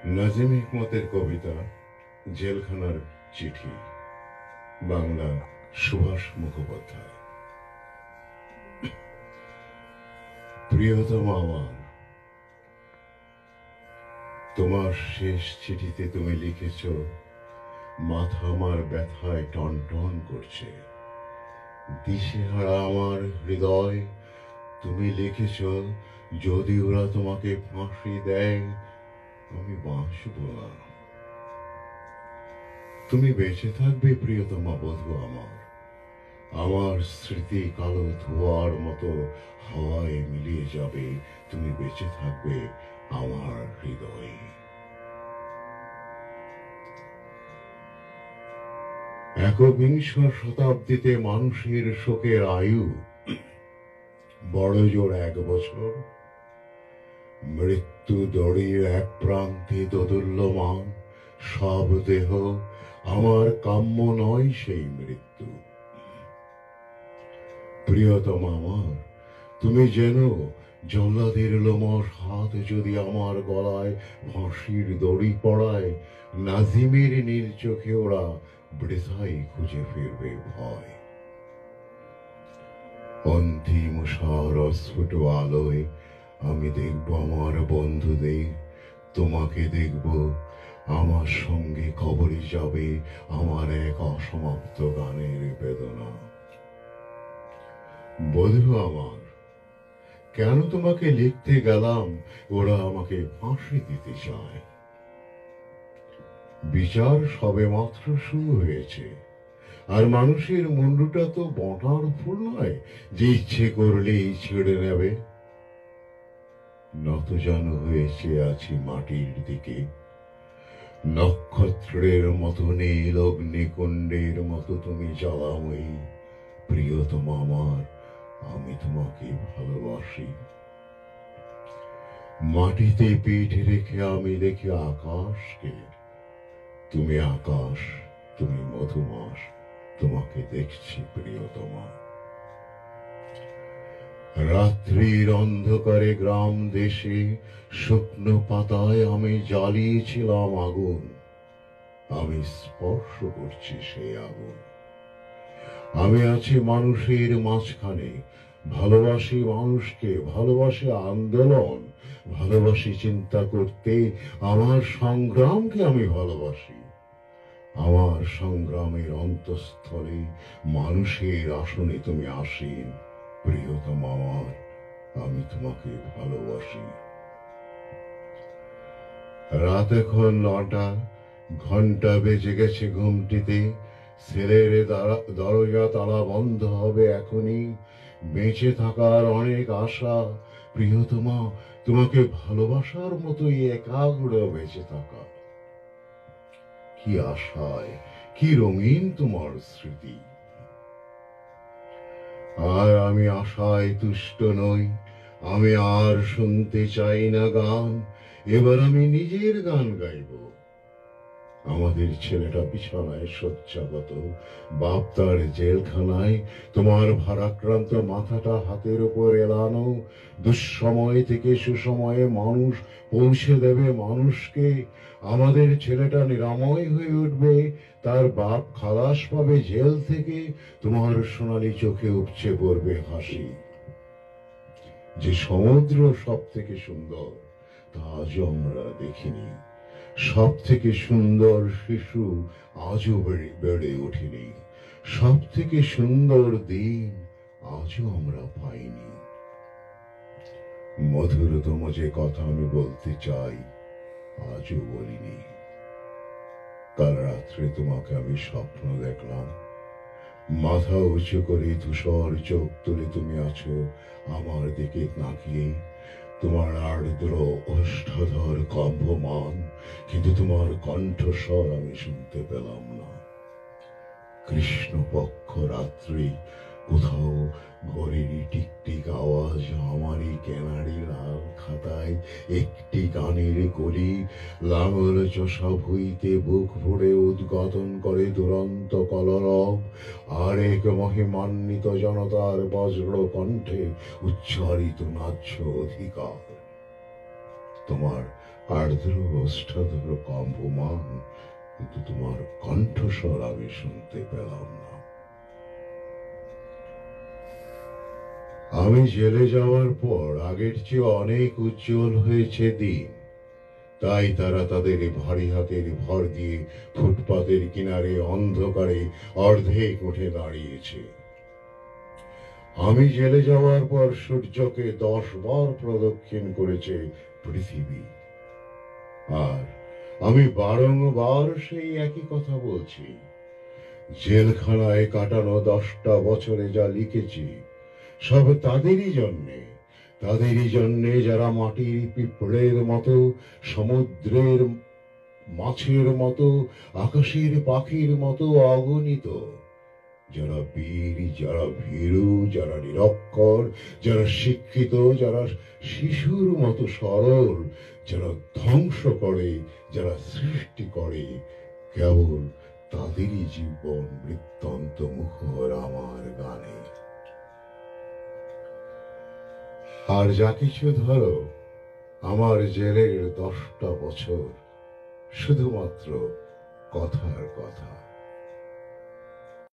নাজিম হিকমতের কবিতা জেলখানার চিঠি, বাংলা সুভাষ মুখোপাধ্যায়। প্রিয়তম আমার, তোমার শেষ চিঠিতে তুমি লিখেছ, মাথা আমার ব্যথায় টন টন করছে, দিশেহারা আমার হৃদয়। তুমি লিখেছ, যদি ওরা তোমাকে ফাঁসি দেয় আমি বাঁচব না। তুমি বেঁচে থাকবে প্রিয়তমা বধূ আমার, আমার স্মৃতি কালো ধোঁয়ার মতো হাওয়ায় মিলিয়ে যাবে। তুমি বেঁচে থাকবে আমার হৃদয়ে। একবিংশ শতাব্দীতে মানুষের শোকের আয়ু বড় জোর 1 বছর। মৃত্যু দড়ির এক প্রান্তে দোদুল্যমান সব দেহ, আমার কাম্য নয় সেই মৃত্যু। প্রিয়তম আমার, তুমি যেন জল্লাদের লোমশ হাত যদি আমার গলায় ফাঁসির দড়ি পড়ায়, নাজিমের নীল চোখে ওরা বৃথাই খুঁজে ফিরবে ভয়। অন্তিম সারস্ফুট আলোয় আমি দেখব আমার বন্ধুদের, তোমাকে দেখব, আমার সঙ্গে কবরে যাবে আমার এক অসমাপ্ত গানের বেদনা। বধূ আমার, কেন তোমাকে লিখতে গেলাম ওরা আমাকে ফাঁসি দিতে চায়। বিচার সবে মাত্র শুরু হয়েছে, আর মানুষের মুন্ডুটা তো বটার ফুল নয় যে ইচ্ছে করলেই ছেড়ে নেবে। নতজানু হয়েছে আছি মাটির দিকে, নক্ষত্রের মতো নীল অগ্নিকুণ্ডের মতো তুমি জ্বালাময়ী। প্রিয়তম আমার, আমি তোমাকে ভালোবাসি। মাটিতে পিঠ রেখে আমি দেখি আকাশকে, তুমি আকাশ, তুমি মধুমাস, তোমাকে দেখছি প্রিয়তমা। রাত্রির অন্ধকারে গ্রাম দেশে শুকনো পাতায় আমি জ্বালিয়েছিলাম আগুন, আমি স্পর্শ করছি সেই আগুন। আমি আছি মানুষের মাঝখানে, ভালোবাসি মানুষকে, ভালোবাসি আন্দোলন, ভালোবাসি চিন্তা করতে, আমার সংগ্রামকে আমি ভালোবাসি। আমার সংগ্রামের অন্তঃস্থলে মানুষের আসনে তুমি আসীন। প্রিয়তম আমার, আমি তোমাকে ভালোবাসি। রাত এখন 9টা, ঘন্টা বেজে গেছে ঘুমটিতে। ছেলের দরজা তালা বন্ধ হবে এখনই। বেঁচে থাকার অনেক আশা প্রিয়তমা, তোমাকে ভালোবাসার মতোই একাগ্র বেঁচে থাকা। কি আশায়, কি রঙিন তোমার স্মৃতি। আর আমি আশায় তুষ্ট নই, আমি আর শুনতে চাই না গান। এবার আমি নিজের গান গাইব। আমাদের ছেলেটা বিছানায় শয্যাগত, বাপ তার জেলখানায়। তোমার ভারাক্রান্ত মাথাটা হাতের উপর এলানো। দুঃসময় থেকে সুসময়ে মানুষ পৌঁছে দেবে মানুষকে। আমাদের ছেলেটা নিরাময় হয়ে উঠবে, তার বাপ খালাস পাবে জেল থেকে। তোমার সোনালী চোখে উপচে পড়বে হাসি। যে সমুদ্র সব থেকে সুন্দর তা আজও আমরা দেখিনি, সব থেকে সুন্দর শিশু আজও বেড়ে ওঠেনি, সব থেকে সুন্দর দিন আজও আমরা পাইনি। মধুরতম যে কথা আমি বলতে চাই আজও বলিনি। কাল রাত্রে তোমাকে আমি স্বপ্ন দেখলাম, মাথা উঁচু করে ধূসর চোখ তুলে তুমি আছো আমার দিকে তাকিয়ে। তোমার আর্দ্র ওষ্ঠাধর কম্পমান, কিন্তু তোমার কণ্ঠস্বর আমি শুনতে পেলাম না। কৃষ্ণপক্ষ রাত্রি, কোথাও ঘড়ির টিকটিক আওয়াজ আমারই কেনারি লাল খাতায় একটি গানের কলি। লাঙল চষা ভুইতে বুক ভরে উদ্গতন করে দুরন্ত কলরব। আর এক মহিমান্বিত জনতার বজ্র কণ্ঠে উচ্চারিত ন্যায্য অধিকার। তোমার আর্দ্র ওষ্ঠাধর কম্পমান, কিন্তু তোমার কণ্ঠস্বর আমি শুনতে পেলাম না। আমি জেলে যাওয়ার পর আগের চেয়ে অনেক উজ্জ্বল হয়েছে দিন, তাই তারা তাদের ভারী হাতের ভর দিয়ে ফুটপাতের কিনারে অন্ধকারে অর্ধেক উঠে দাঁড়িয়েছে। আমি জেলে যাওয়ার পর সূর্যকে 10 বার প্রদক্ষিণ করেছে পৃথিবী, আর আমি বারংবার সেই একই কথা বলছি। জেলখানায় কাটানো 10টা বছরে যা লিখেছি সব তাদেরই জন্যে যারা মাটির পিঁপড়ের মতো, সমুদ্রের মাছের মতো, আকাশের পাখির মতো অগণিত, যারা বীর, যারা ভীরু, যারা নিরক্ষর, যারা শিক্ষিত, যারা শিশুর মতো সরল, যারা ধ্বংস করে, যারা সৃষ্টি করে, কেবল তাদেরই জীবন বৃত্তান্ত মুখর আমার গানে। আর যা কিছু ধরো, আমার জেলের 10টা বছর শুধুমাত্র কথার কথা।